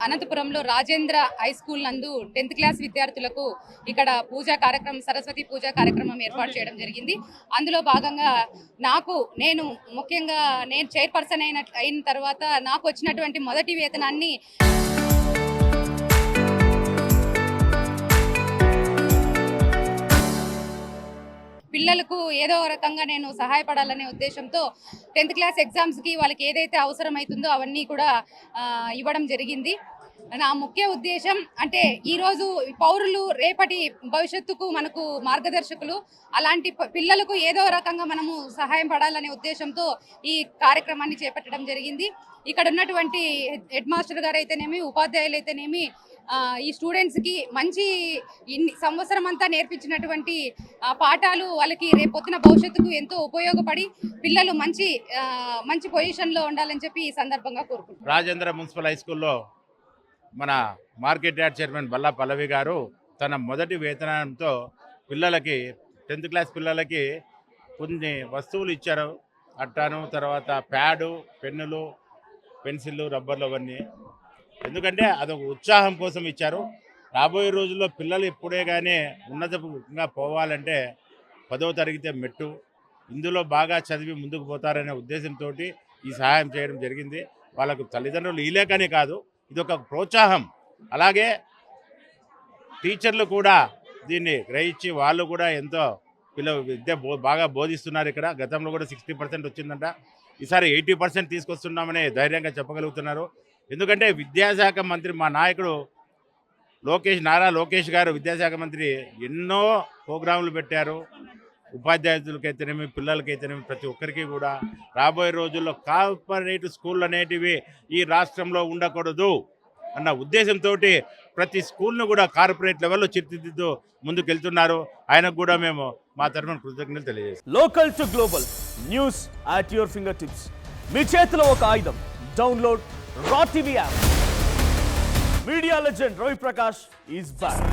అనంతపురంలో Rajendra high school నందు 10th class విద్యార్థులకు ఇక్కడ పూజా కార్యక్రమం సరస్వతి పూజా కార్యక్రమం ఏర్పాటు చేయడం జరిగింది. అందులో భాగంగా నేను ముఖ్యంగా చైర్పర్సన్ అయిన తర్వాత నాకు వచ్చినటువంటి మొదటి వేతనాన్ని పిల్లలకు ఏదో రకంగా నేను సహాయపడాలనే ఉద్దేశంతో 10th క్లాస్ ఎగ్జామ్స్కి వాళ్ళకి ఏదైతే అవసరమవుతుందో అవన్నీ కూడా ఇవ్వడం జరిగింది. నా ముఖ్య ఉద్దేశం అంటే ఈరోజు పౌరులు రేపటి భవిష్యత్తుకు మనకు మార్గదర్శకులు. అలాంటి పిల్లలకు ఏదో రకంగా మనము సహాయం పడాలనే ఉద్దేశంతో ఈ కార్యక్రమాన్ని చేపట్టడం జరిగింది. ఇక్కడ ఉన్నటువంటి హెడ్ మాస్టర్ గారు అయితేనేమి, ఉపాధ్యాయులు అయితేనేమి, ఈ స్టూడెంట్స్కి మంచి సంవత్సరం అంతా నేర్పించినటువంటి పాఠాలు వాళ్ళకి రేపొద్దున భవిష్యత్తుకు ఎంతో ఉపయోగపడి పిల్లలు మంచి పొజిషన్లో ఉండాలని చెప్పి ఈ సందర్భంగా కోరుకుంటున్నాను. రాజేంద్ర మున్సిపల్ హై స్కూల్లో మన మార్కెట్ యార్డ్ చైర్మన్ బల్లా పల్లవి గారు తన మొదటి వేతనంతో పిల్లలకి 10th క్లాస్ పిల్లలకి కొన్ని వస్తువులు ఇచ్చారు. అట్టాను, తర్వాత ప్యాడు, పెన్నులు, పెన్సిళ్ళు, రబ్బర్లు అవన్నీ. ఎందుకంటే అదొక ఉత్సాహం కోసం ఇచ్చారు. రాబోయే రోజుల్లో పిల్లలు ఇప్పుడే కానీ ఉన్నతంగా పోవాలంటే 10వ తరగతి మెట్టు, ఇందులో బాగా చదివి ముందుకు పోతారనే ఉద్దేశంతో ఈ సహాయం చేయడం జరిగింది. వాళ్ళకు తల్లిదండ్రులు ఈలేకనే కాదు, ఇది ఒక ప్రోత్సాహం. అలాగే టీచర్లు కూడా దీన్ని గ్రహించి వాళ్ళు కూడా ఎంతో విద్య బాగా బోధిస్తున్నారు. ఇక్కడ గతంలో కూడా 60% వచ్చిందంట, ఈసారి 80% తీసుకొస్తున్నామని ధైర్యంగా చెప్పగలుగుతున్నారు. ఎందుకంటే విద్యాశాఖ మంత్రి మా నాయకుడు నారా లోకేష్ గారు విద్యాశాఖ మంత్రి ఎన్నో ప్రోగ్రాములు పెట్టారు. ఉపాధ్యాయులకైతేనేమి, పిల్లలకైతేనేమి, ప్రతి ఒక్కరికి కూడా రాబోయే రోజుల్లో కార్పొరేట్ స్కూళ్ళు అనేటివి ఈ రాష్ట్రంలో ఉండకూడదు అన్న ఉద్దేశంతో ప్రతి స్కూల్ను కూడా కార్పొరేట్ లెవెల్లో తీర్చిదిద్దుతూ ముందుకెళ్తున్నారు. ఆయనకు కూడా మేము మా తరఫున కృతజ్ఞతలు తెలియజేస్తాం. Local to global news at your fingertips. మీ చేతిలో ఒక ఆయుధం. Download Raw TV app. Media legend Ravi Prakash is back.